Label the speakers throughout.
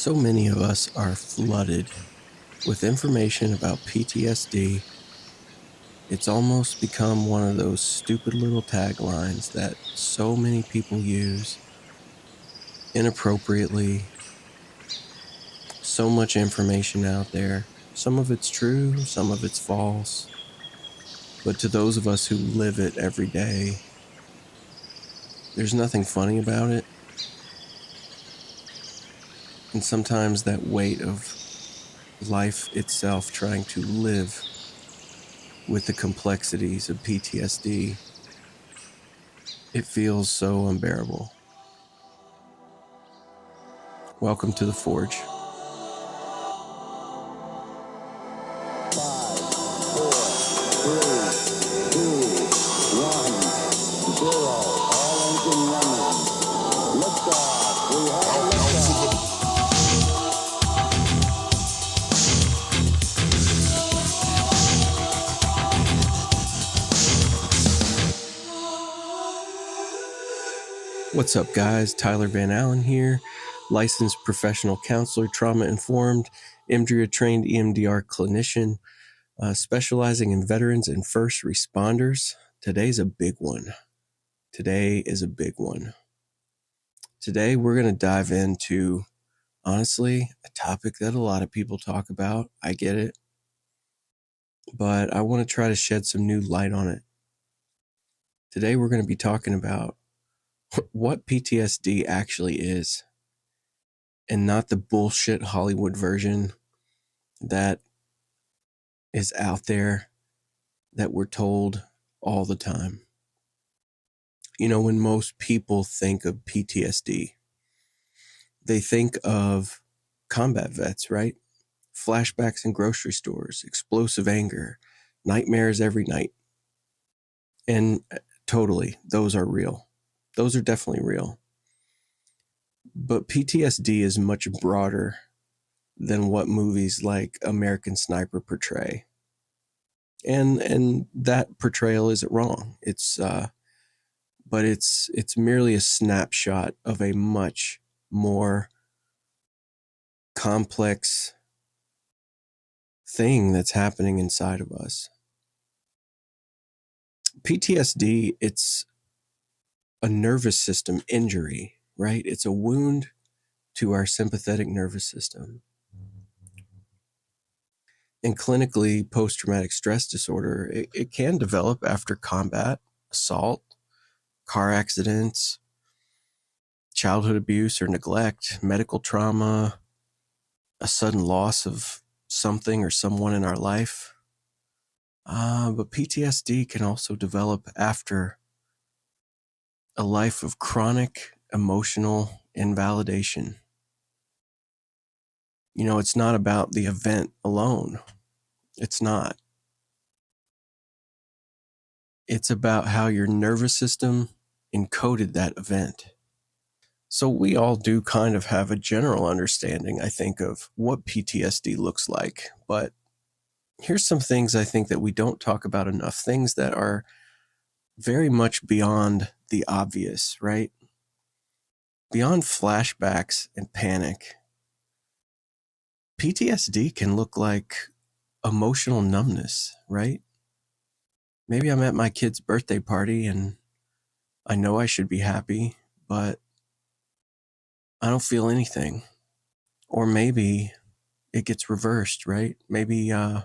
Speaker 1: So many of us are flooded with information about PTSD. It's almost become one of those stupid little taglines that so many people use inappropriately. So much information out there. Some of it's true, some of it's false. But to those of us who live it every day, there's nothing funny about it. And sometimes that weight of life itself trying to live with the complexities of PTSD, it feels so unbearable. Welcome to the Forge.
Speaker 2: 5, 4, 3, 2, 1, 0. All engine running. Liftoff. We have a liftoff.
Speaker 1: What's up, guys? Tyler Van Allen here, licensed professional counselor, trauma-informed, EMDRIA-trained EMDR clinician, specializing in veterans and first responders. Today's a big one. Today we're going to dive into, honestly, a topic that a lot of people talk about. I get it. But I want to try to shed some new light on it. Today we're going to be talking about what PTSD actually is, and not the bullshit Hollywood version that is out there that we're told all the time. You know, when most people think of PTSD, they think of combat vets, right? Flashbacks in grocery stores, explosive anger, nightmares every night. And totally, those are real. Those are definitely real. But PTSD is much broader than what movies like American Sniper portray. And that portrayal isn't wrong. But it's merely a snapshot of a much more complex thing that's happening inside of us. PTSD, it's a nervous system injury, right? It's a wound to our sympathetic nervous system. And clinically, post-traumatic stress disorder, it can develop after combat, assault, car accidents, childhood abuse or neglect, medical trauma, a sudden loss of something or someone in our life. But PTSD can also develop after a life of chronic emotional invalidation. You know, it's not about the event alone. It's not. It's about how your nervous system encoded that event. So we all do kind of have a general understanding, I think, of what PTSD looks like. But here's some things I think that we don't talk about enough, things that are very much beyond the obvious, right? Beyond flashbacks and panic, PTSD can look like emotional numbness, right? Maybe I'm at my kid's birthday party and I know I should be happy, but I don't feel anything. Or maybe it gets reversed, right? Maybe I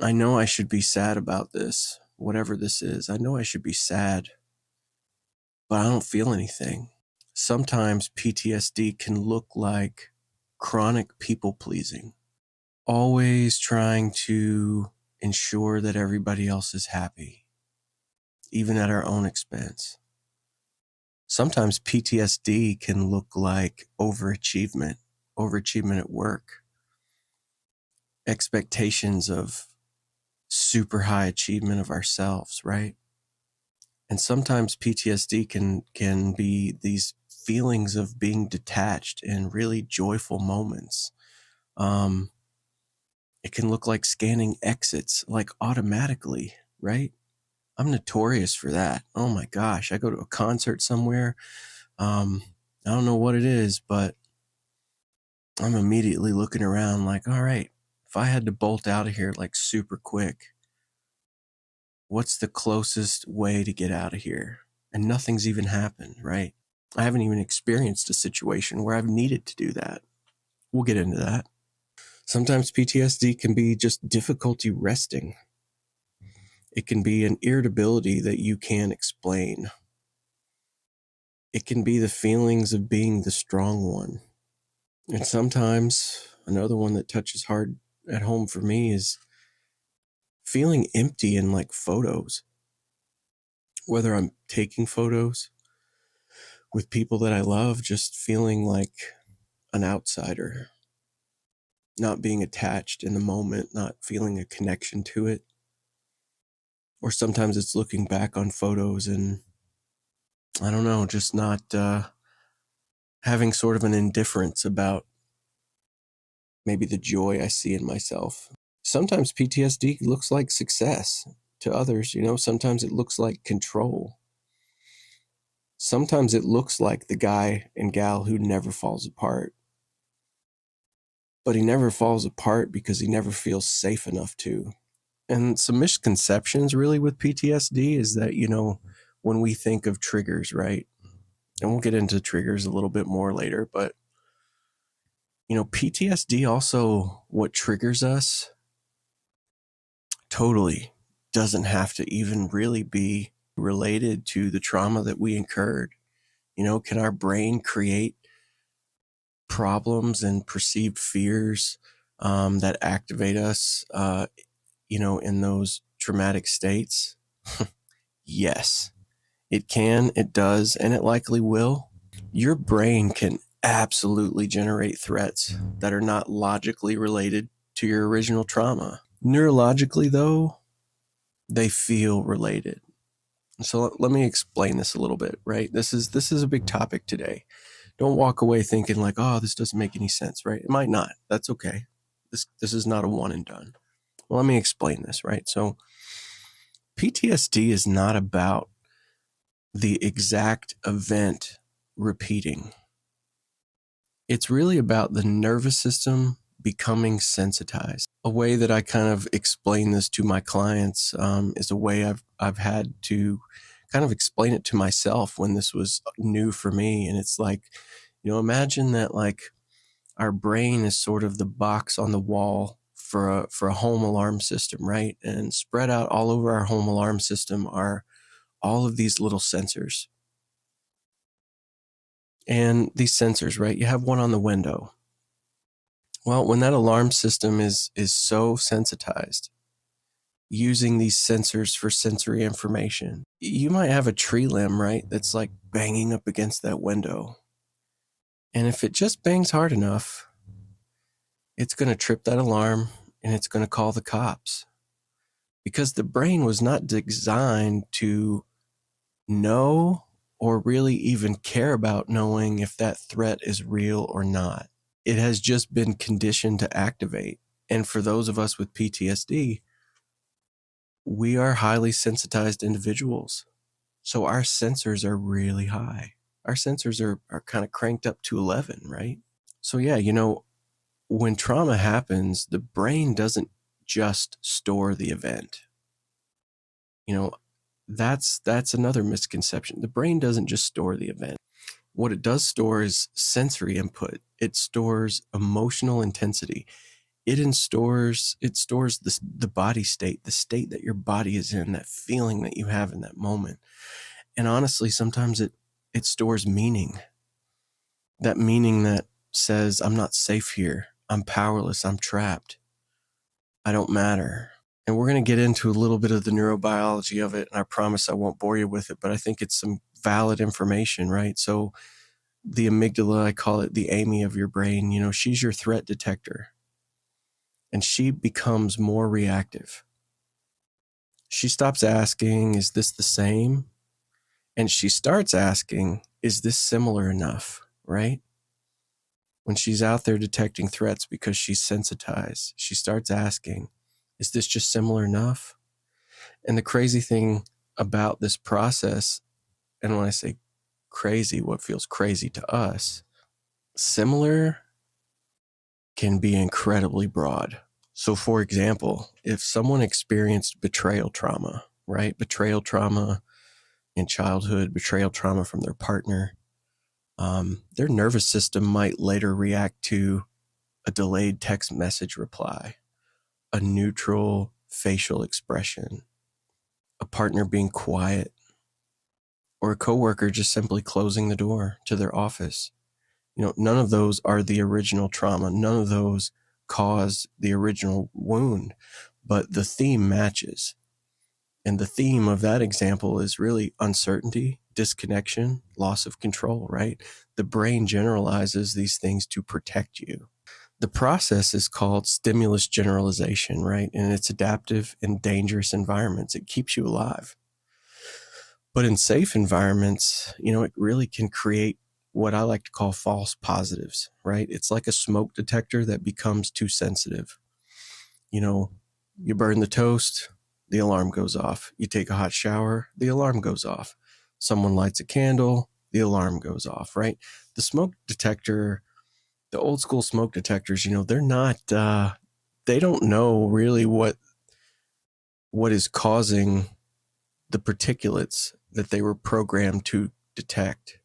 Speaker 1: know I should be sad about this, whatever this is. I know I should be sad, but I don't feel anything. Sometimes PTSD can look like chronic people pleasing, always trying to ensure that everybody else is happy, even at our own expense. Sometimes PTSD can look like overachievement at work, expectations of super high achievement of ourselves, right? And sometimes PTSD can be these feelings of being detached in really joyful moments. It can look like scanning exits, like automatically, right? I'm notorious for that. Oh my gosh, I go to a concert somewhere. I don't know what it is, but I'm immediately looking around like, all right, if I had to bolt out of here like super quick, what's the closest way to get out of here? And nothing's even happened, right? I haven't even experienced a situation where I've needed to do that. We'll get into that. Sometimes PTSD can be just difficulty resting. It can be an irritability that you can't explain. It can be the feelings of being the strong one. And sometimes another one that touches hard at home for me is feeling empty in like photos. Whether I'm taking photos with people that I love, just feeling like an outsider, not being attached in the moment, not feeling a connection to it. Or sometimes it's looking back on photos and I don't know, just not having sort of an indifference about maybe the joy I see in myself. Sometimes PTSD looks like success to others, sometimes it looks like control. Sometimes it looks like the guy and gal who never falls apart. But he never falls apart because he never feels safe enough to. And some misconceptions really with PTSD is that, when we think of triggers, right? And we'll get into triggers a little bit more later, but PTSD also, what triggers us totally doesn't have to even really be related to the trauma that we incurred. Can our brain create problems and perceived fears that activate us, in those traumatic states? Yes, it can, it does, and it likely will. Your brain can absolutely generate threats that are not logically related to your original trauma. Neurologically, though, they feel related. So let me explain this a little bit, right? This is a big topic today. Don't walk away thinking like, oh, this doesn't make any sense, right? It might not. That's okay. This is not a one and done. Well, let me explain this, right? So PTSD is not about the exact event repeating. It's really about the nervous system becoming sensitized. A way that I kind of explain this to my clients is a way I've had to kind of explain it to myself when this was new for me. And it's like, imagine that like our brain is sort of the box on the wall for a home alarm system, right? And spread out all over our home alarm system are all of these little sensors. And these sensors, right? You have one on the window. Well, when that alarm system is so sensitized, using these sensors for sensory information, you might have a tree limb, right? That's like banging up against that window. And if it just bangs hard enough, it's going to trip that alarm and it's going to call the cops. Because the brain was not designed to know or really even care about knowing if that threat is real or not. It has just been conditioned to activate. And for those of us with PTSD, we are highly sensitized individuals. So our sensors are really high. Our sensors are kind of cranked up to 11, right? So yeah, when trauma happens, the brain doesn't just store the event. That's another misconception. The brain doesn't just store the event. What it does store is sensory input. It stores emotional intensity. It stores the body state, the state that your body is in, that feeling that you have in that moment. And honestly, sometimes it stores meaning. That meaning that says, I'm not safe here. I'm powerless. I'm trapped. I don't matter. And we're going to get into a little bit of the neurobiology of it. And I promise I won't bore you with it, but I think it's some valid information, right? So the amygdala, I call it the Amy of your brain, she's your threat detector. And she becomes more reactive. She stops asking, is this the same? And she starts asking, is this similar enough, right? When she's out there detecting threats because she's sensitized, she starts asking, is this just similar enough? And the crazy thing about this process, and when I say crazy, what feels crazy to us, similar can be incredibly broad. So, for example, if someone experienced betrayal trauma, right? Betrayal trauma in childhood, betrayal trauma from their partner, their nervous system might later react to a delayed text message reply, a neutral facial expression, a partner being quiet, or a coworker just simply closing the door to their office. None of those are the original trauma. None of those cause the original wound, but the theme matches. And the theme of that example is really uncertainty, disconnection, loss of control, right? The brain generalizes these things to protect you. The process is called stimulus generalization, right? And it's adaptive in dangerous environments. It keeps you alive. But in safe environments, it really can create what I like to call false positives, right? It's like a smoke detector that becomes too sensitive. You burn the toast, the alarm goes off. You take a hot shower, the alarm goes off. Someone lights a candle, the alarm goes off, right? The smoke detector, the old school smoke detectors, they're not, they don't know really what is causing the particulates that they were programmed to detect.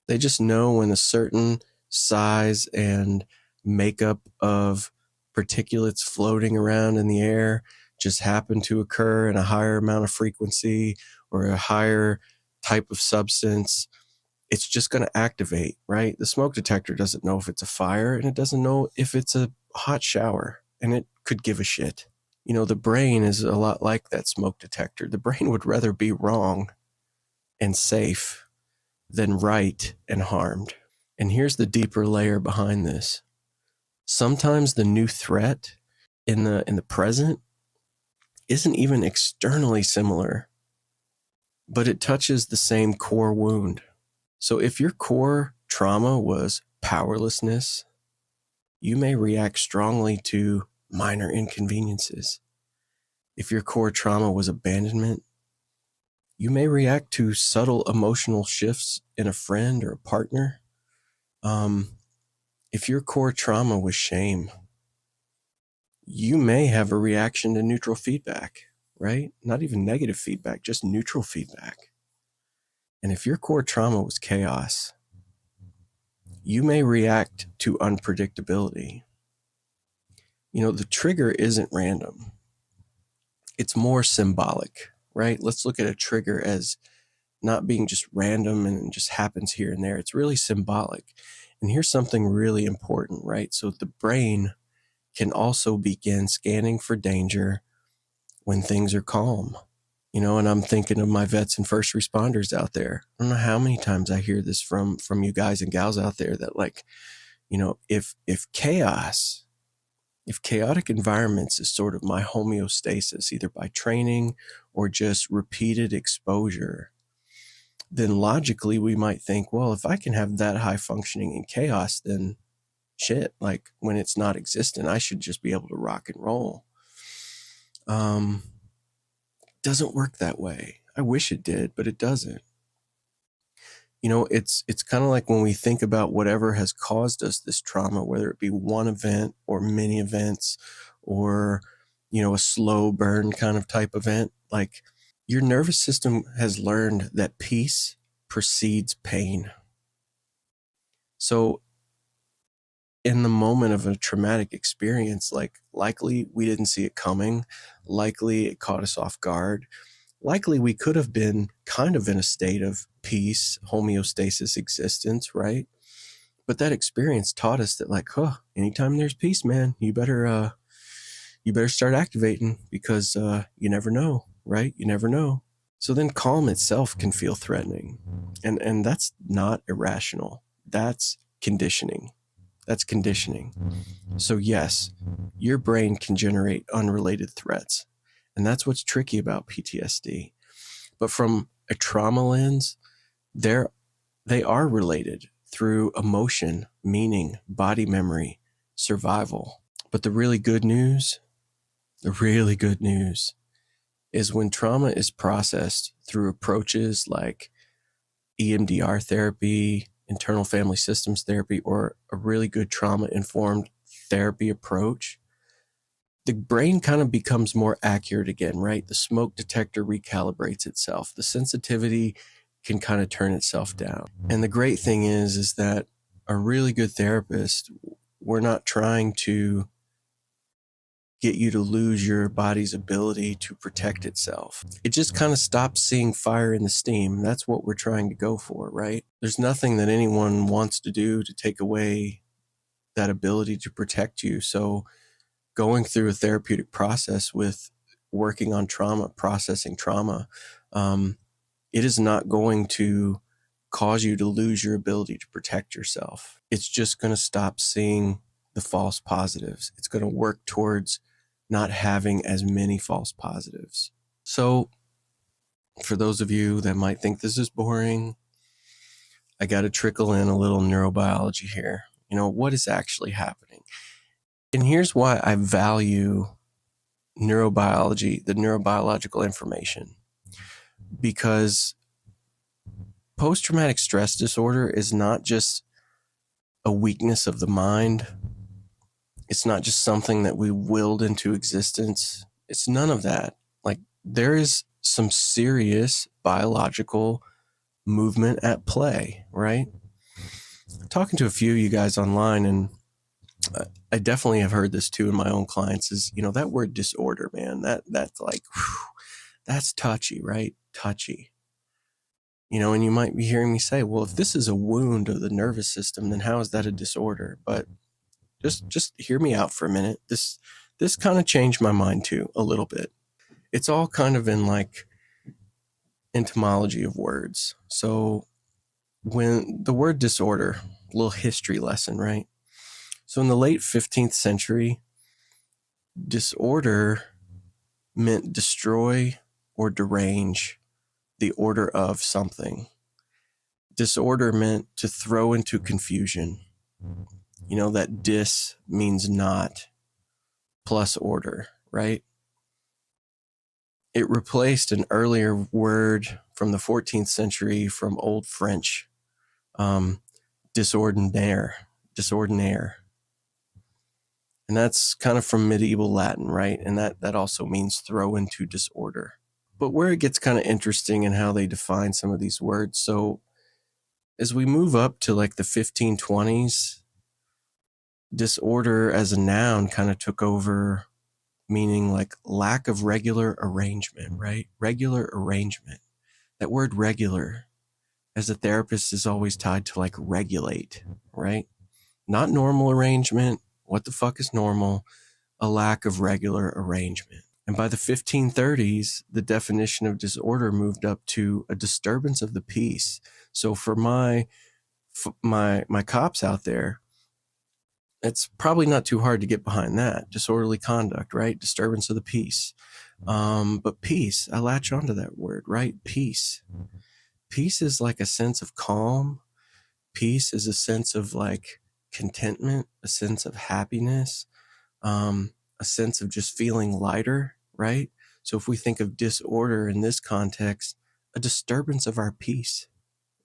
Speaker 1: They just know when a certain size and makeup of particulates floating around in the air just happen to occur in a higher amount of frequency or a higher type of substance, it's just going to activate, right? The smoke detector doesn't know if it's a fire, and it doesn't know if it's a hot shower, and it could give a shit. The brain is a lot like that smoke detector. The brain would rather be wrong and safe than right and harmed. And here's the deeper layer behind this. Sometimes the new threat in the present isn't even externally similar, but it touches the same core wound. So if your core trauma was powerlessness, you may react strongly to minor inconveniences. If your core trauma was abandonment, you may react to subtle emotional shifts in a friend or a partner. If your core trauma was shame, you may have a reaction to neutral feedback, right? Not even negative feedback, just neutral feedback. And if your core trauma was chaos, you may react to unpredictability. The trigger isn't random. It's more symbolic, right? Let's look at a trigger as not being just random and just happens here and there. It's really symbolic. And here's something really important, right? So the brain can also begin scanning for danger when things are calm. And I'm thinking of my vets and first responders out there. I don't know how many times I hear this from you guys and gals out there that if chaotic environments is sort of my homeostasis, either by training or just repeated exposure, then logically we might think, well, if I can have that high functioning in chaos, then shit, like when it's not existent, I should just be able to rock and roll. Doesn't work that way. I wish it did, but it doesn't. It's kind of like when we think about whatever has caused us this trauma, whether it be one event or many events or, a slow burn kind of type event, like your nervous system has learned that peace precedes pain. So in the moment of a traumatic experience, likely we didn't see it coming, likely it caught us off guard, likely we could have been kind of in a state of peace, homeostasis, existence, right? But that experience taught us that anytime there's peace, man, you better start activating because you never know, right? You never know. So then calm itself can feel threatening. And that's not irrational. That's conditioning. That's conditioning. So yes, your brain can generate unrelated threats. And that's what's tricky about PTSD. But from a trauma lens, they are related through emotion, meaning, body memory, survival. But the really good news is when trauma is processed through approaches like EMDR therapy, internal family systems therapy, or a really good trauma-informed therapy approach, the brain kind of becomes more accurate again, right? The smoke detector recalibrates itself. The sensitivity can kind of turn itself down. And the great thing is that a really good therapist, we're not trying to get you to lose your body's ability to protect itself. It just kind of stops seeing fire in the steam. That's what we're trying to go for, right? There's nothing that anyone wants to do to take away that ability to protect you. So going through a therapeutic process with working on trauma, processing trauma, it is not going to cause you to lose your ability to protect yourself. It's just going to stop seeing the false positives. It's going to work towards not having as many false positives. So for those of you that might think this is boring, I got to trickle in a little neurobiology here. You know, what is actually happening? And here's why I value neurobiology, the neurobiological information, because post-traumatic stress disorder is not just a weakness of the mind. It's not just something that we willed into existence. It's none of that. Like, there is some serious biological movement at play, right? I'm talking to a few of you guys online, and I definitely have heard this too in my own clients, is, you know, that word disorder, man, that's like, whew, that's touchy, right? Touchy. You know, and you might be hearing me say, well, if this is a wound of the nervous system, then how is that a disorder? But just hear me out for a minute. This kind of changed my mind too, a little bit. It's all kind of in like etymology of words. So when the word disorder, a little history lesson, right? So in the late 15th century, disorder meant destroy or derange the order of something. Disorder meant to throw into confusion. You know, that dis means not plus order, right? It replaced an earlier word from the 14th century from Old French, disordinaire. And that's kind of from medieval Latin, right? And that also means throw into disorder. But where it gets kind of interesting in how they define some of these words. So as we move up to like the 1520s, disorder as a noun kind of took over, meaning like lack of regular arrangement, right? Regular arrangement. That word regular, as a therapist, is always tied to like regulate, right? Not normal arrangement. What the fuck is normal? A lack of regular arrangement. And by the 1530s, the definition of disorder moved up to a disturbance of the peace. So for my cops out there, it's probably not too hard to get behind that. Disorderly conduct, right? Disturbance of the peace. But peace, I latch onto that word, right? Peace. Peace is like a sense of calm. Peace is a sense of like contentment, a sense of happiness, a sense of just feeling lighter, right? So if we think of disorder in this context, a disturbance of our peace,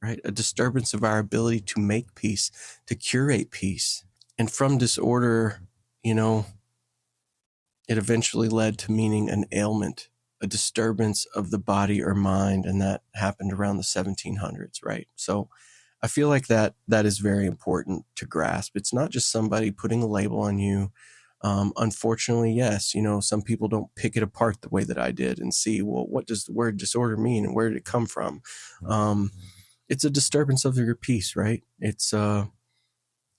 Speaker 1: right? A disturbance of our ability to make peace, to curate peace. And from disorder, you know, it eventually led to meaning an ailment, a disturbance of the body or mind, and that happened around the 1700s, right? So I feel like that is very important to grasp. It's not just somebody putting a label on you. Unfortunately, yes, you know, some people don't pick it apart the way that I did and see, well, what does the word disorder mean and where did it come from? It's a disturbance of your peace, right? It's a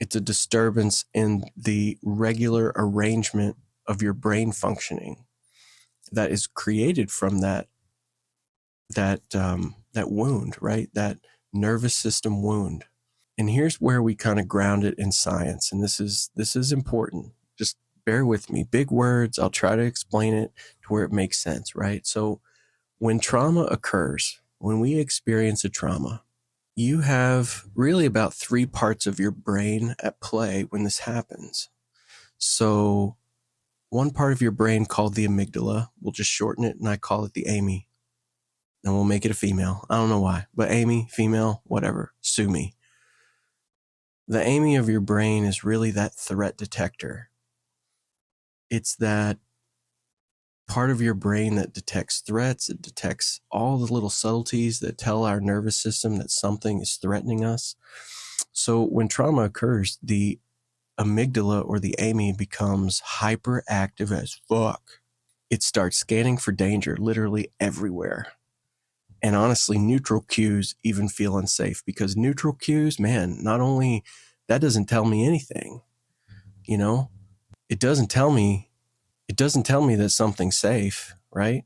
Speaker 1: disturbance in the regular arrangement of your brain functioning that is created from that wound, right? That nervous system wound. And here's where we kind of ground it in science. And this is important. Just bear with me. Big words. I'll try to explain it to where it makes sense, right? So when trauma occurs, when we experience a trauma, you have really about 3 parts of your brain at play when this happens. So one part of your brain called the amygdala, we'll just shorten it and I call it the Amy. And we'll make it a female. I don't know why, but Amy, female, whatever, sue me. The Amy of your brain is really that threat detector. It's that part of your brain that detects threats. It detects all the little subtleties that tell our nervous system that something is threatening us. So when trauma occurs, the amygdala or the Amy becomes hyperactive as fuck. It starts scanning for danger literally everywhere. And honestly, neutral cues even feel unsafe, because neutral cues, man, not only that doesn't tell me anything, you know, it doesn't tell me that something's safe, right?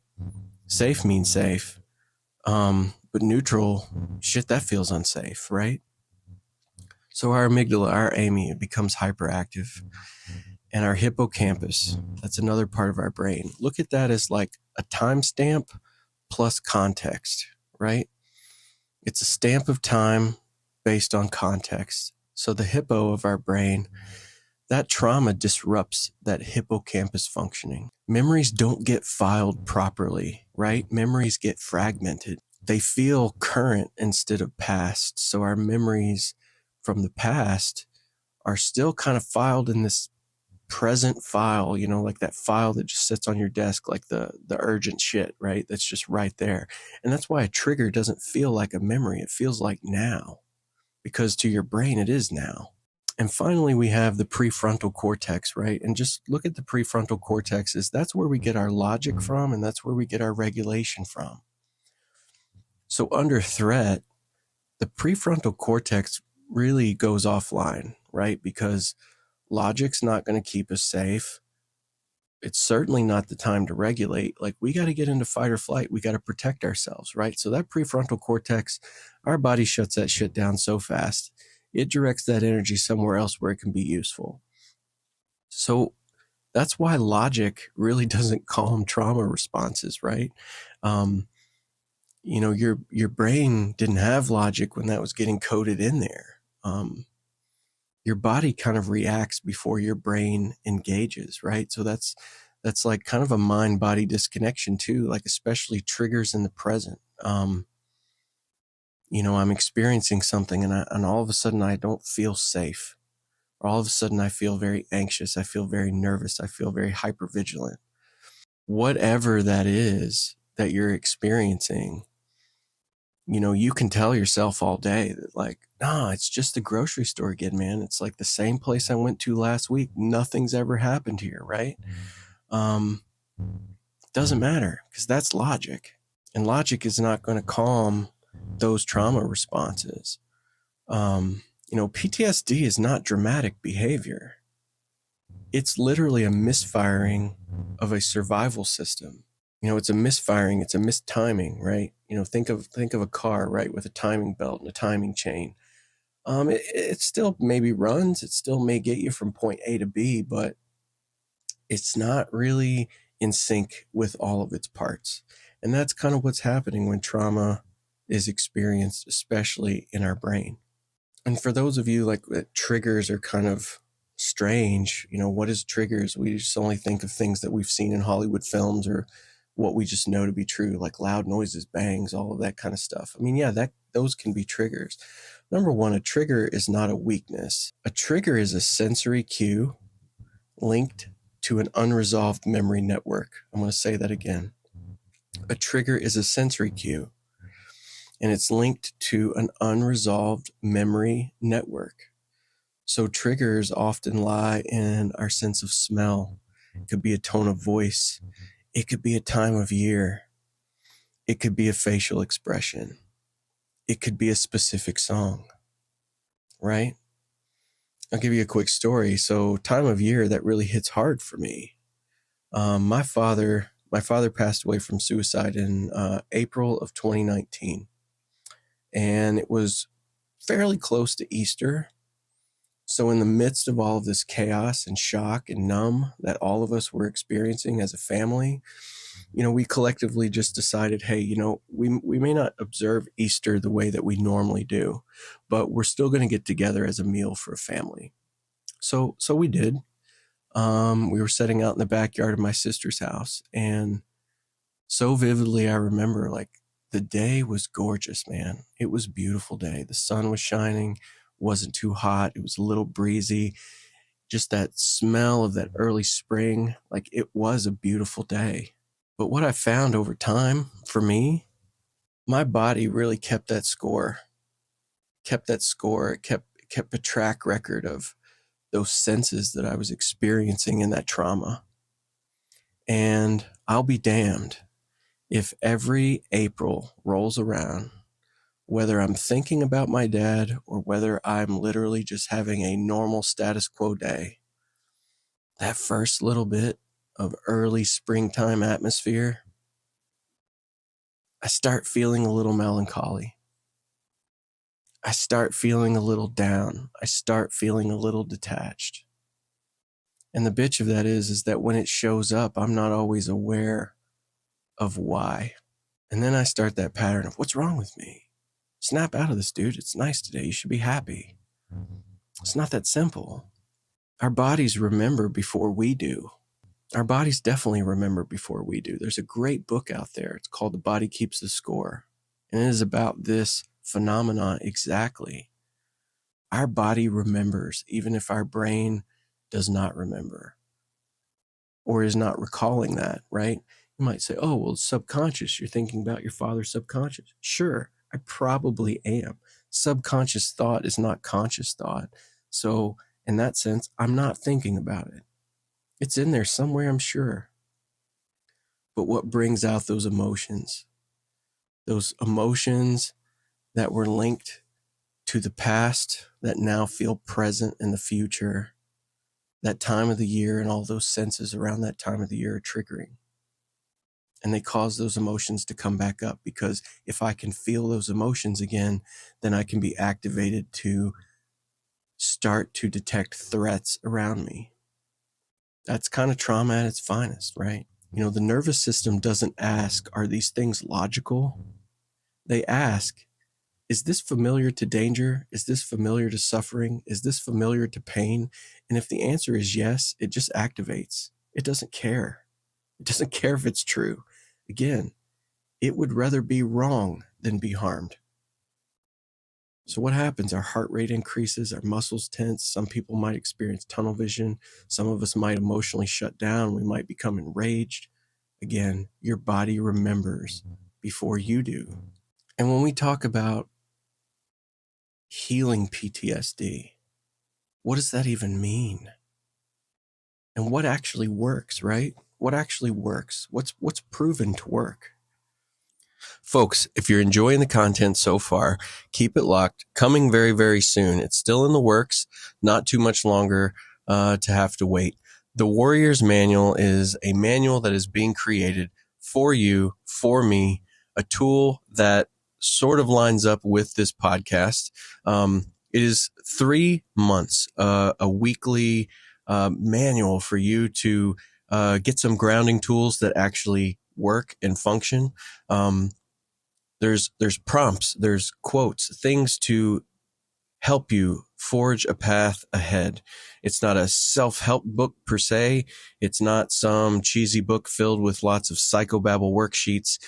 Speaker 1: Safe means safe. But neutral, shit, that feels unsafe, right? So our amygdala, our Amy, it becomes hyperactive. And our hippocampus, that's another part of our brain. Look at that as like a timestamp plus context, right? It's a stamp of time based on context. So the hippo of our brain, that trauma disrupts that hippocampus functioning. Memories don't get filed properly, right? Memories get fragmented. They feel current instead of past. So our memories from the past are still kind of filed in this present file, you know, like that file that just sits on your desk, like the urgent shit, right? That's just right there. And that's why a trigger doesn't feel like a memory. It feels like now, because to your brain, it is now. And finally, we have the prefrontal cortex, right? And just look at the prefrontal cortex, is that's where we get our logic from, and that's where we get our regulation from. So under threat, the prefrontal cortex really goes offline, right? Because logic's not going to keep us safe. It's certainly not the time to regulate. Like, we got to get into fight or flight. We got to protect ourselves, right? So that prefrontal cortex, our body shuts that shit down so fast. It directs that energy somewhere else where it can be useful. So that's why logic really doesn't calm trauma responses, right? You know, your brain didn't have logic when that was getting coded in there. Your body kind of reacts before your brain engages, right? So that's like kind of a mind-body disconnection too, like especially triggers in the present. You know, I'm experiencing something and all of a sudden I don't feel safe. Or all of a sudden I feel very anxious. I feel very nervous. I feel very hypervigilant. Whatever that is that you're experiencing, you know, you can tell yourself all day that, like, nah, it's just the grocery store again, man. It's like the same place I went to last week. Nothing's ever happened here, right? Doesn't matter, because that's logic. And logic is not going to calm those trauma responses. You know, PTSD is not dramatic behavior. It's literally a misfiring of a survival system. You know, it's a misfiring, it's a mistiming, right? You know, think of a car, right, with a timing belt and a timing chain. It still maybe runs, it still may get you from point A to B, but it's not really in sync with all of its parts. And that's kind of what's happening when trauma is experienced, especially in our brain. And for those of you like that, triggers are kind of strange. You know, what is triggers? We just only think of things that we've seen in Hollywood films or what we just know to be true, like loud noises, bangs, all of that kind of stuff. I mean, yeah, those can be triggers. Number one, a trigger is not a weakness. A trigger is a sensory cue linked to an unresolved memory network. I'm going to say that again. A trigger is a sensory cue, and it's linked to an unresolved memory network. So triggers often lie in our sense of smell. It could be a tone of voice. It could be a time of year. It could be a facial expression. It could be a specific song, right? I'll give you a quick story. So time of year, that really hits hard for me. My father passed away from suicide in April of 2019. And it was fairly close to Easter. So in the midst of all of this chaos and shock and numb that all of us were experiencing as a family, you know, we collectively just decided, hey, you know, we may not observe Easter the way that we normally do, but we're still going to get together as a meal for a family. So we did. We were sitting out in the backyard of my sister's house, and so vividly I remember, like, the day was gorgeous, man. It was a beautiful day. The sun was shining. wasn't too hot. It was a little breezy. Just that smell of that early spring. Like, it was a beautiful day. But what I found over time for me, my body really kept that score. It kept a track record of those senses that I was experiencing in that trauma. And I'll be damned if every April rolls around, whether I'm thinking about my dad or whether I'm literally just having a normal status quo day, that first little bit of early springtime atmosphere, I start feeling a little melancholy. I start feeling a little down. I start feeling a little detached. And the bitch of that is that when it shows up, I'm not always aware of why. And then I start that pattern of, what's wrong with me? Snap out of this, dude. It's nice today. You should be happy. It's not that simple. Our bodies remember before we do. Our bodies definitely remember before we do. There's a great book out there. It's called The Body Keeps the Score. And it is about this phenomenon exactly. Our body remembers, even if our brain does not remember or is not recalling that, right? You might say, oh, well, it's subconscious. You're thinking about your father's subconscious. Sure, I probably am. Subconscious thought is not conscious thought. So in that sense, I'm not thinking about it. It's in there somewhere, I'm sure. But what brings out those emotions that were linked to the past that now feel present in the future, that time of the year and all those senses around that time of the year are triggering. And they cause those emotions to come back up, because if I can feel those emotions again, then I can be activated to start to detect threats around me. That's kind of trauma at its finest, right? You know, the nervous system doesn't ask, are these things logical? They ask, is this familiar to danger? Is this familiar to suffering? Is this familiar to pain? And if the answer is yes, it just activates. It doesn't care. It doesn't care if it's true. Again, it would rather be wrong than be harmed. So what happens? Our heart rate increases, our muscles tense. Some people might experience tunnel vision. Some of us might emotionally shut down. We might become enraged. Again, your body remembers before you do. And when we talk about healing PTSD, what does that even mean? And what actually works, right? What actually works? What's proven to work? Folks, if you're enjoying the content so far, keep it locked. Coming very, very soon. It's still in the works. Not too much longer to have to wait. The Warrior's Manual is a manual that is being created for you, for me, a tool that sort of lines up with this podcast. It is 3 months, a weekly manual for you to get some grounding tools that actually work and function. There's prompts, there's quotes, things to help you forge a path ahead. It's not a self-help book per se. It's not some cheesy book filled with lots of psychobabble worksheets.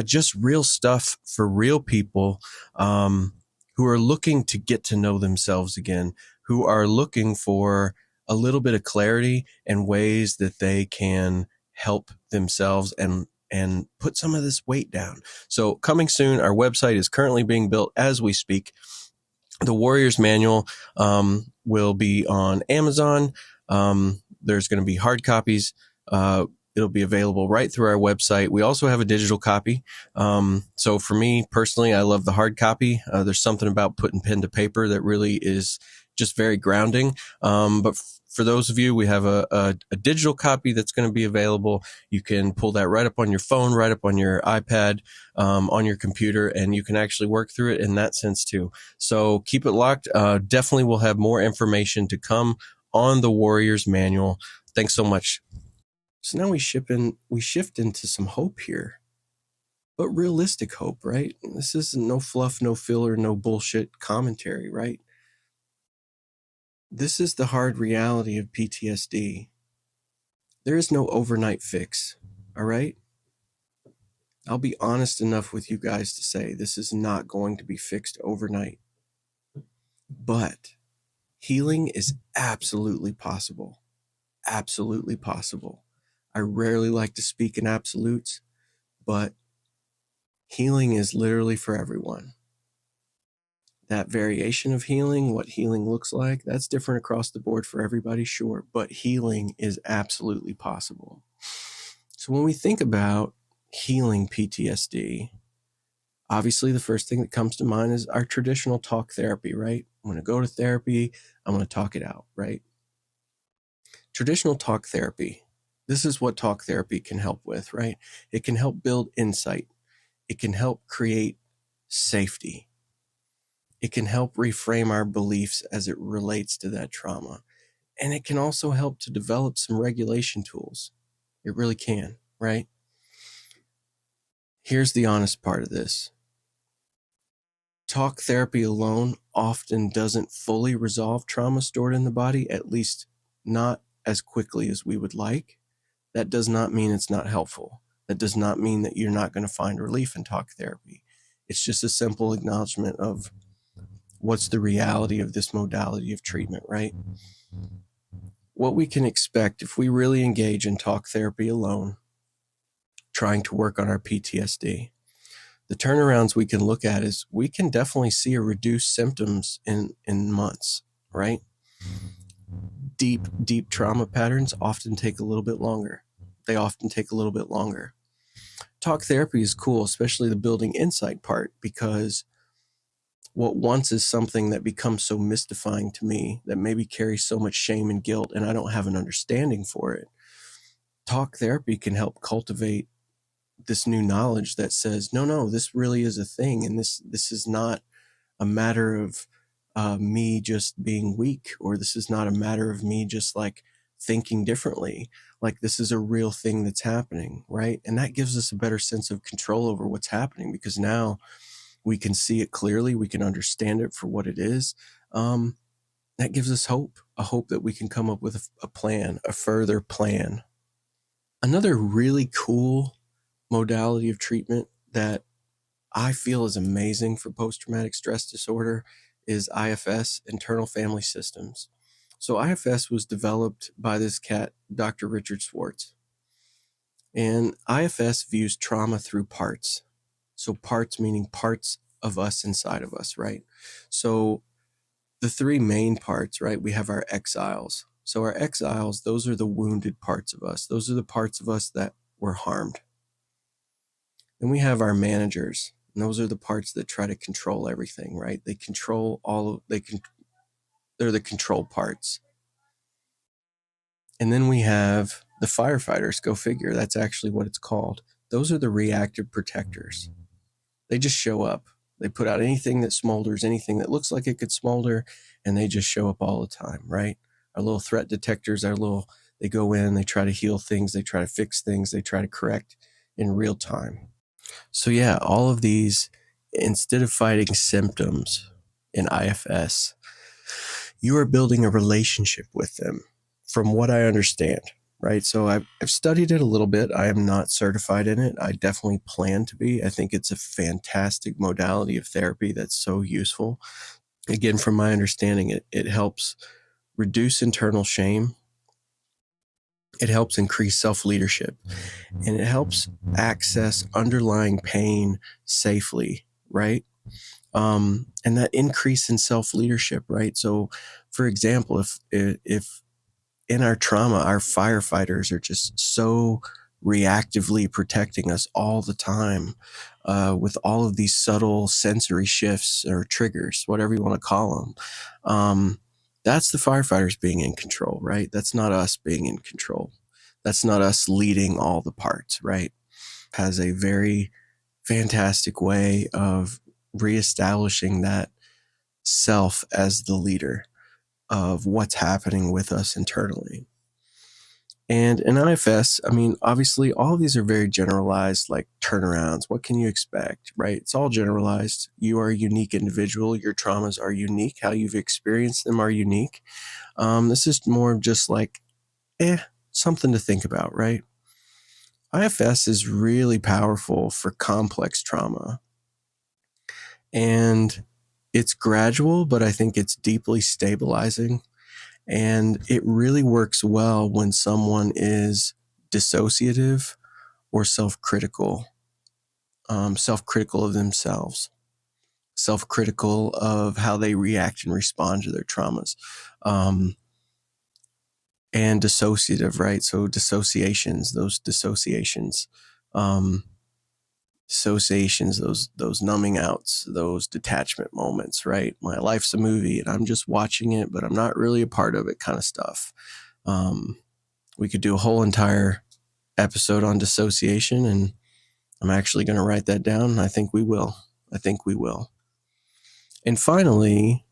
Speaker 1: Just real stuff for real people who are looking to get to know themselves again, who are looking for a little bit of clarity and ways that they can help themselves and put some of this weight down. So coming soon, our website is currently being built as we speak. The Warrior's Manual will be on Amazon. There's going to be hard copies. It'll be available right through our website. We also have a digital copy. So for me personally, I love the hard copy. There's something about putting pen to paper that really is just very grounding. But for those of you, we have a digital copy that's going to be available. You can pull that right up on your phone, right up on your iPad, on your computer, and you can actually work through it in that sense too. So keep it locked. Definitely we'll have more information to come on the Warrior's Manual. Thanks so much. So now we shift into some hope here, but realistic hope, right? This isn't no fluff, no filler, no bullshit commentary, right? This is the hard reality of PTSD. There is no overnight fix, all right? I'll be honest enough with you guys to say this is not going to be fixed overnight. But healing is absolutely possible. Absolutely possible. I rarely like to speak in absolutes, but healing is literally for everyone. That variation of healing, what healing looks like, that's different across the board for everybody, sure, but healing is absolutely possible. So when we think about healing PTSD, obviously the first thing that comes to mind is our traditional talk therapy, right? I'm going to go to therapy, I'm going to talk it out, right? Traditional talk therapy, this is what talk therapy can help with, right? It can help build insight. It can help create safety. It can help reframe our beliefs as it relates to that trauma. And it can also help to develop some regulation tools. It really can, right? Here's the honest part of this. Talk therapy alone often doesn't fully resolve trauma stored in the body, at least not as quickly as we would like. That does not mean it's not helpful. That does not mean that you're not going to find relief in talk therapy. It's just a simple acknowledgement of what's the reality of this modality of treatment, right? What we can expect if we really engage in talk therapy alone, trying to work on our PTSD, the turnarounds we can look at is we can definitely see a reduced symptoms in months, right? Deep trauma patterns often take a little bit longer. They often take a little bit longer. Talk therapy is cool, especially the building insight part, because what once is something that becomes so mystifying to me, that maybe carries so much shame and guilt, and I don't have an understanding for it, talk therapy can help cultivate this new knowledge that says, no, this really is a thing, and this is not a matter of me just being weak, or this is not a matter of me just like thinking differently. Like, this is a real thing that's happening, right? And that gives us a better sense of control over what's happening, because now we can see it clearly, we can understand it for what it is. That gives us hope, a hope that we can come up with a plan, a further plan. Another really cool modality of treatment that I feel is amazing for post-traumatic stress disorder is IFS, internal family systems. So IFS was developed by this cat, Dr. Richard Schwartz. And IFS views trauma through parts. So parts meaning parts of us inside of us, right? So the three main parts, right? We have our exiles. So our exiles, those are the wounded parts of us. Those are the parts of us that were harmed. Then we have our managers, and those are the parts that try to control everything, right? They control they're the control parts. And then we have the firefighters, go figure, that's actually what it's called. Those are the reactive protectors. They just show up. They put out anything that smolders, anything that looks like it could smolder, and they just show up all the time, right? Our little threat detectors, they go in, they try to heal things, they try to fix things, they try to correct in real time. So yeah, all of these, instead of fighting symptoms in IFS, you are building a relationship with them, from what I understand, right? So I've studied it a little bit. I am not certified in it. I definitely plan to be. I think it's a fantastic modality of therapy that's so useful. Again, from my understanding, it helps reduce internal shame. It helps increase self-leadership, and it helps access underlying pain safely, right? And that increase in self-leadership, right? So, for example, if in our trauma, our firefighters are just so reactively protecting us all the time, with all of these subtle sensory shifts or triggers, whatever you want to call them. That's the firefighters being in control, right? That's not us being in control. That's not us leading all the parts, right? Has a very fantastic way of reestablishing that self as the leader of what's happening with us internally. And in IFS, I mean, obviously, all of these are very generalized, like turnarounds. What can you expect, right? It's all generalized. You are a unique individual. Your traumas are unique. How you've experienced them are unique. This is more of just like, something to think about, right? IFS is really powerful for complex trauma. And it's gradual, but I think it's deeply stabilizing. And it really works well when someone is dissociative or self-critical of themselves, self-critical of how they react and respond to their traumas. And dissociative, right? So those those numbing outs, those detachment moments, right? My life's a movie and I'm just watching it, but I'm not really a part of it kind of stuff. We could do a whole entire episode on dissociation, and I'm actually going to write that down. I think we will. And finally,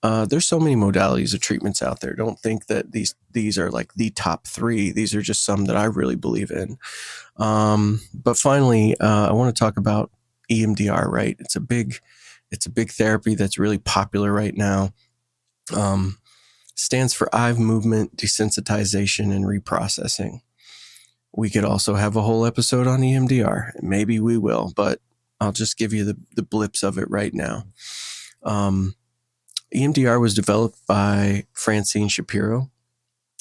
Speaker 1: there's so many modalities of treatments out there. Don't think that these are like the top 3. These are just some that I really believe in. But finally, I want to talk about EMDR, right? It's a big therapy that's really popular right now. Stands for eye movement desensitization and reprocessing. We could also have a whole episode on EMDR. Maybe we will, but I'll just give you the blips of it right now. EMDR was developed by Francine Shapiro.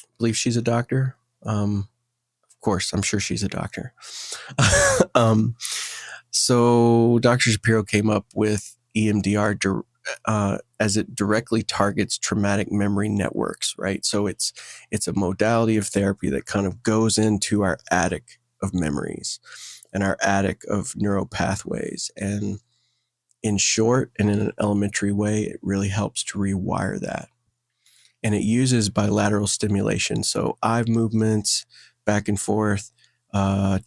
Speaker 1: I believe she's a doctor. Of course, I'm sure she's a doctor. So Dr. Shapiro came up with EMDR as it directly targets traumatic memory networks, right? So it's a modality of therapy that kind of goes into our attic of memories and our attic of neural pathways. And in short, and in an elementary way, it really helps to rewire that. And it uses bilateral stimulation. So eye movements back and forth,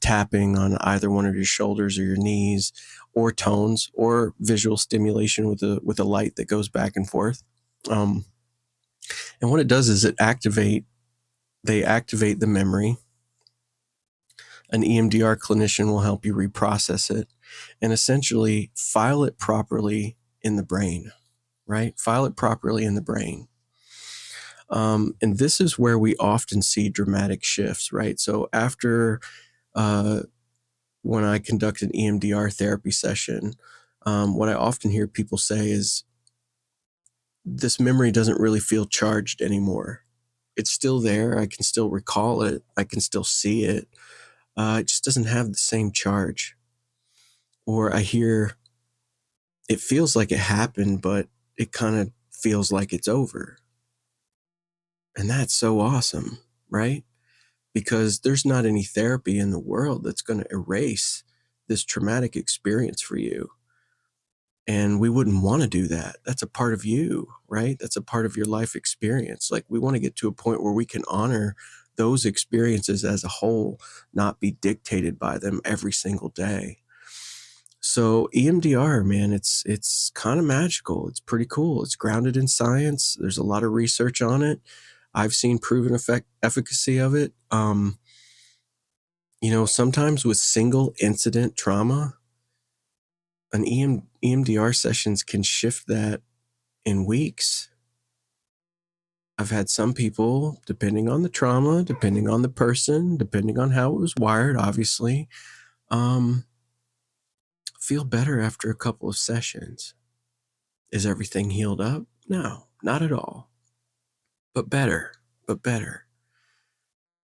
Speaker 1: tapping on either one of your shoulders or your knees, or tones, or visual stimulation with a light that goes back and forth. And what it does is they activate the memory. An EMDR clinician will help you reprocess it and essentially file it properly in the brain, right? File it properly in the brain. And this is where we often see dramatic shifts, right? So after when I conduct an EMDR therapy session, what I often hear people say is, this memory doesn't really feel charged anymore. It's still there. I can still recall it. I can still see it. It just doesn't have the same charge. Or I hear, it feels like it happened, but it kind of feels like it's over. And that's so awesome, right? Because there's not any therapy in the world that's going to erase this traumatic experience for you. And we wouldn't want to do that. That's a part of you, right? That's a part of your life experience. Like, we want to get to a point where we can honor those experiences as a whole, not be dictated by them every single day. So EMDR, man, it's kind of magical. It's pretty cool. It's grounded in science. There's a lot of research on it. I've seen proven efficacy of it. Sometimes with single incident trauma, an EMDR sessions can shift that in weeks. I've had some people, depending on the trauma, depending on the person, depending on how it was wired, obviously, feel better after a couple of sessions. Is everything healed up? No, not at all. But better.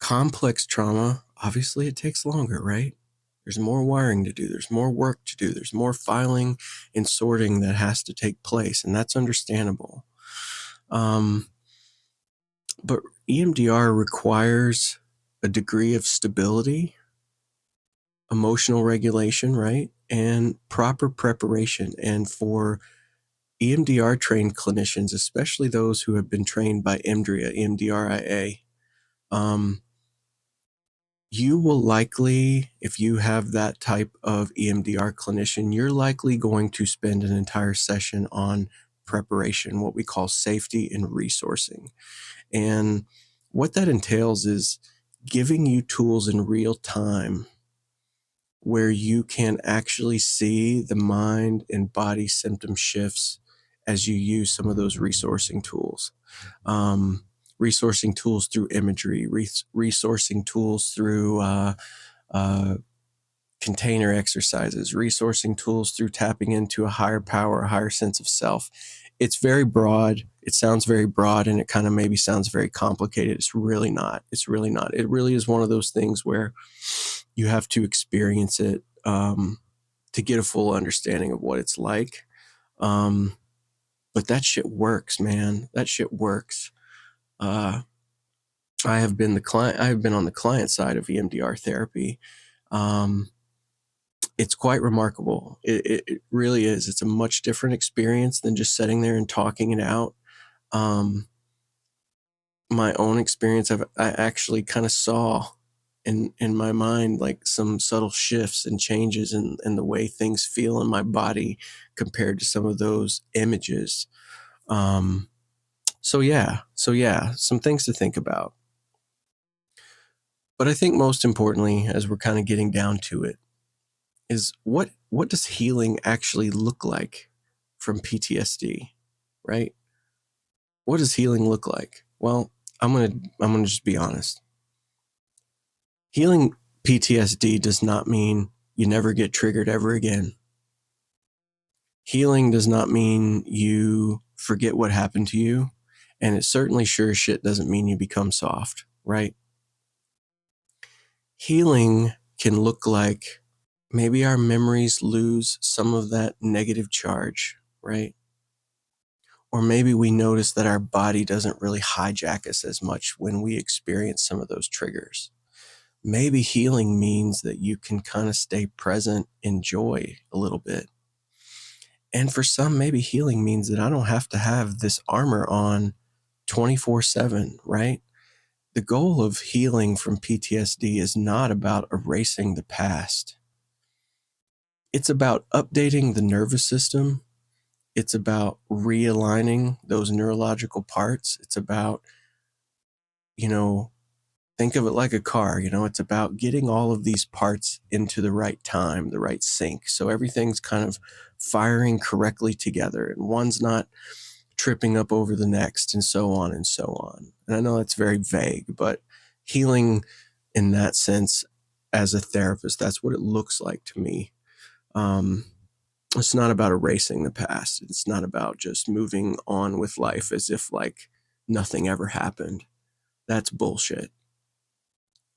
Speaker 1: Complex trauma, obviously it takes longer, right? There's more wiring to do. There's more work to do. There's more filing and sorting that has to take place, and that's understandable. But EMDR requires a degree of stability, emotional regulation, right? And proper preparation. And for EMDR trained clinicians, especially those who have been trained by EMDRIA, you will likely, if you have that type of EMDR clinician, you're likely going to spend an entire session on preparation, what we call safety and resourcing. And what that entails is giving you tools in real time where you can actually see the mind and body symptom shifts as you use some of those resourcing tools. Resourcing tools through imagery, resourcing tools through container exercises, resourcing tools through tapping into a higher power, a higher sense of self. It's very broad. It sounds very broad, and it kind of maybe sounds very complicated. It's really not. It's really not. It really is one of those things where you have to experience it to get a full understanding of what it's like. But that shit works, man. That shit works. I have been on the client side of EMDR therapy. It's quite remarkable. It really is. It's a much different experience than just sitting there and talking it out. My own experience, I actually kind of saw in my mind like some subtle shifts and changes in the way things feel in my body compared to some of those images. So yeah, some things to think about. But I think most importantly, as we're kind of getting down to it, is what does healing actually look like from PTSD, right? What does healing look like? Well, I'm gonna just be honest. Healing PTSD does not mean you never get triggered ever again. Healing does not mean you forget what happened to you, and it certainly sure as shit doesn't mean you become soft, right? Healing can look like maybe our memories lose some of that negative charge, right? Or maybe we notice that our body doesn't really hijack us as much when we experience some of those triggers. Maybe healing means that you can kind of stay present in joy a little bit. And for some, maybe healing means that I don't have to have this armor on 24/7, right? The goal of healing from PTSD is not about erasing the past. It's about updating the nervous system. It's about realigning those neurological parts. It's about, think of it like a car, it's about getting all of these parts into the right time, the right sync. So everything's kind of firing correctly together and one's not tripping up over the next and so on and so on. And I know that's very vague, but healing in that sense as a therapist, that's what it looks like to me. It's not about erasing the past. It's not about just moving on with life as if like nothing ever happened. That's bullshit.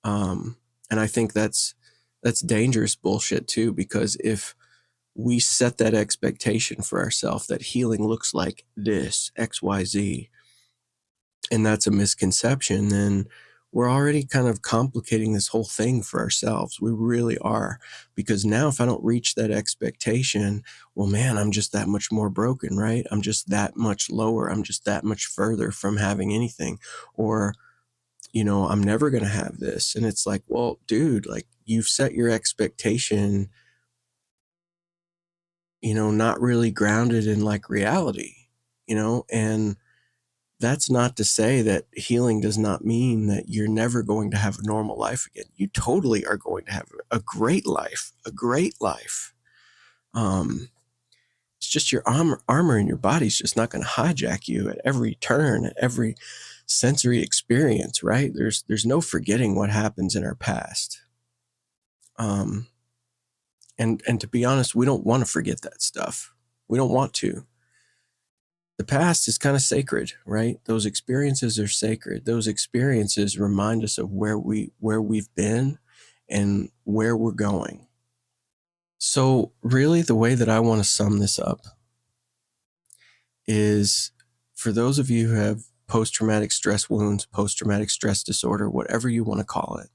Speaker 1: And I think that's dangerous bullshit too, because if we set that expectation for ourselves that healing looks like this, XYZ, and that's a misconception, then we're already kind of complicating this whole thing for ourselves. We really are. Because now if I don't reach that expectation, well, man, I'm just that much more broken, right? I'm just that much lower. I'm just that much further from having anything. Or, I'm never going to have this. And it's like, well, dude, like you've set your expectation, not really grounded in like reality, and that's not to say that healing does not mean that you're never going to have a normal life again. You totally are going to have a great life, It's just your armor in your body's just not going to hijack you at every turn, at every sensory experience, right? There's no forgetting what happens in our past. And to be honest, we don't want to forget that stuff. We don't want to. The past is kind of sacred, right? Those experiences are sacred. Those experiences remind us of where we've been and where we're going. So really the way that I want to sum this up is for those of you who have post-traumatic stress wounds, post-traumatic stress disorder, whatever you want to call it,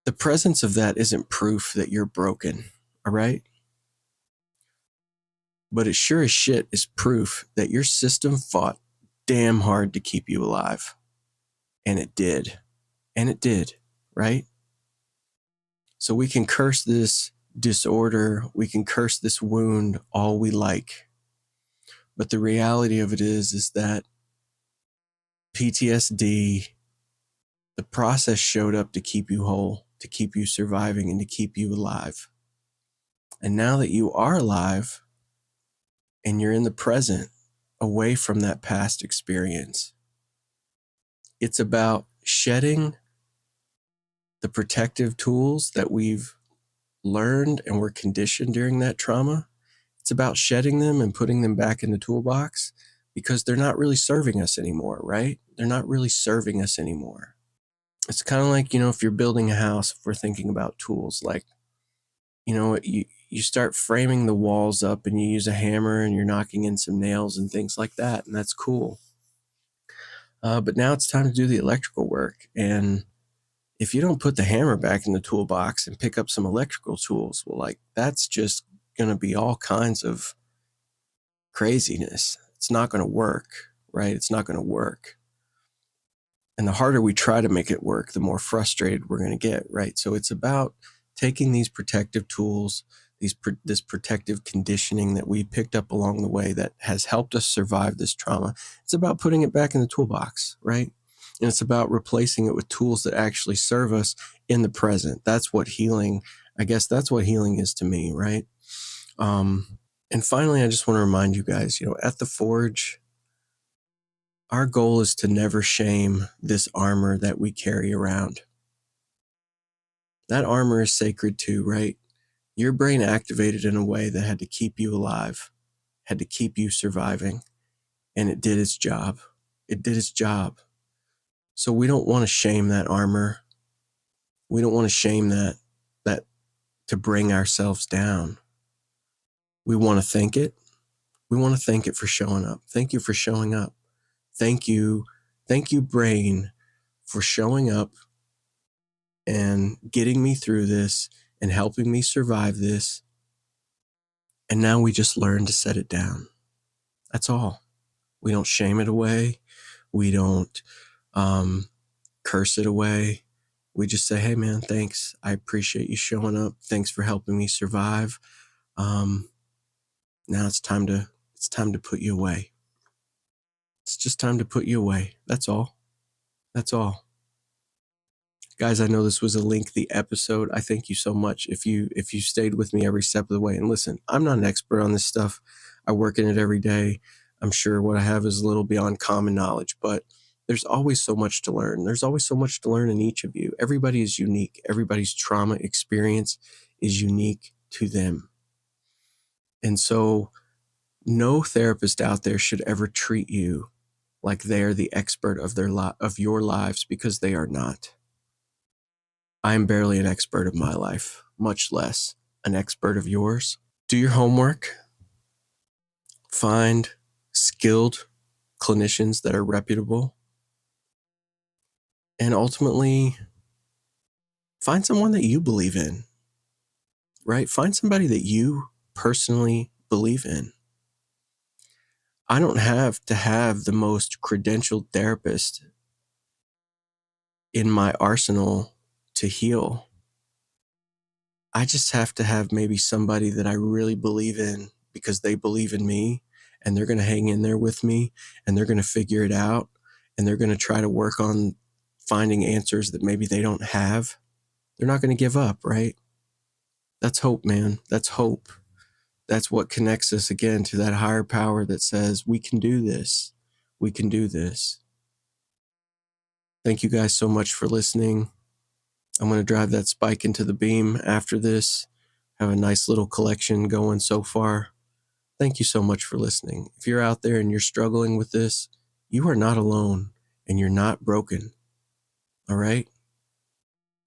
Speaker 1: the presence of that isn't proof that you're broken, all right? But it sure as shit is proof that your system fought damn hard to keep you alive. And it did. And it did, right? So we can curse this disorder, we can curse this wound all we like. But the reality of it is that PTSD, the process showed up to keep you whole, to keep you surviving, and to keep you alive. And now that you are alive and you're in the present, away from that past experience, it's about shedding the protective tools that we've learned and were conditioned during that trauma, it's about shedding them and putting them back in the toolbox because they're not really serving us anymore, right? They're not really serving us anymore. It's kind of like, if you're building a house, if we're thinking about tools, like, you start framing the walls up and you use a hammer and you're knocking in some nails and things like that, and that's cool. But now it's time to do the electrical work. And if you don't put the hammer back in the toolbox and pick up some electrical tools, well, like, that's just going to be all kinds of craziness. It's not going to work, right? It's not going to work. And the harder we try to make it work, the more frustrated we're going to get, right? So it's about taking these protective tools, this protective conditioning that we picked up along the way that has helped us survive this trauma. It's about putting it back in the toolbox, right? And it's about replacing it with tools that actually serve us in the present. That's what healing, I guess that's what healing is to me, right? And finally, I just want to remind you guys, at the Forge, our goal is to never shame this armor that we carry around. That armor is sacred too, right? Your brain activated in a way that had to keep you alive, had to keep you surviving, and it did its job. It did its job. So we don't want to shame that armor. We don't want to shame that to bring ourselves down. We want to thank it. We want to thank it for showing up. Thank you for showing up. Thank you, brain, for showing up and getting me through this and helping me survive this. And now we just learn to set it down. That's all. We don't shame it away. We don't curse it away. We just say, hey man, thanks. I appreciate you showing up. Thanks for helping me survive. Now it's time to put you away. It's just time to put you away. That's all. That's all. Guys, I know this was a lengthy episode. I thank you so much if you stayed with me every step of the way. And listen, I'm not an expert on this stuff. I work in it every day. I'm sure what I have is a little beyond common knowledge, but there's always so much to learn. There's always so much to learn in each of you. Everybody is unique. Everybody's trauma experience is unique to them. And so no therapist out there should ever treat you like they're the expert of your lives, because they are not. I am barely an expert of my life, much less an expert of yours. Do your homework. Find skilled clinicians that are reputable. And ultimately, find someone that you believe in, right? Find somebody that you personally believe in. I don't have to have the most credentialed therapist in my arsenal to heal. I just have to have maybe somebody that I really believe in because they believe in me, and they're going to hang in there with me, and they're going to figure it out, and they're going to try to work on finding answers that maybe they don't have. They're not going to give up, right? That's hope, man. That's hope. That's what connects us again to that higher power that says, we can do this. We can do this. Thank you guys so much for listening. I'm going to drive that spike into the beam after this. Have a nice little collection going so far. Thank you so much for listening. If you're out there and you're struggling with this, you are not alone, and you're not broken. All right?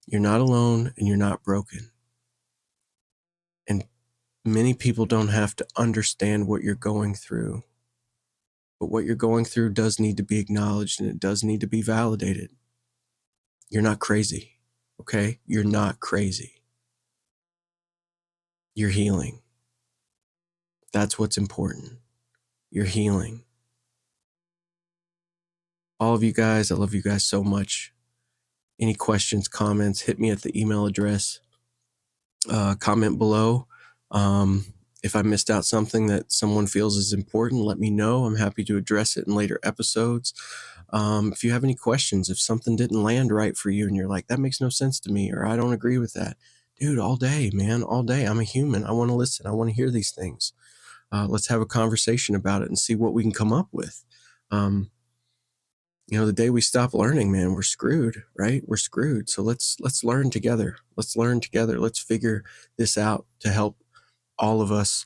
Speaker 1: You're not alone, and you're not broken. And many people don't have to understand what you're going through. But what you're going through does need to be acknowledged, and it does need to be validated. You're not crazy, okay? You're not crazy. You're healing. That's what's important. You're healing. All of you guys, I love you guys so much. Any questions, comments, hit me at the email address. Comment below. If I missed out something that someone feels is important, let me know. I'm happy to address it in later episodes. If you have any questions, if something didn't land right for you and you're like, that makes no sense to me, or I don't agree with that, dude, all day, man, all day. I'm a human. I want to listen. I want to hear these things. Let's have a conversation about it and see what we can come up with. The day we stop learning, man, we're screwed, right? We're screwed. So let's learn together. Let's learn together. Let's figure this out to help all of us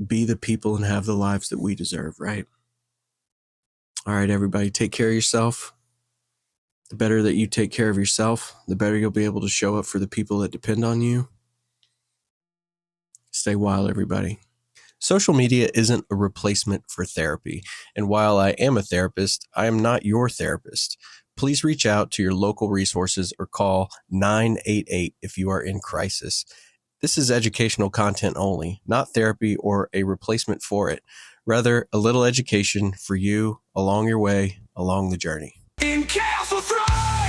Speaker 1: be the people and have the lives that we deserve, right? All right, everybody, take care of yourself. The better that you take care of yourself, the better you'll be able to show up for the people that depend on you. Stay wild, everybody. Social media isn't a replacement for therapy. And while I am a therapist, I am not your therapist. Please reach out to your local resources or call 988 if you are in crisis. This is educational content only, not therapy or a replacement for it. Rather, a little education for you along your way, along the journey.
Speaker 2: In chaos will thrive!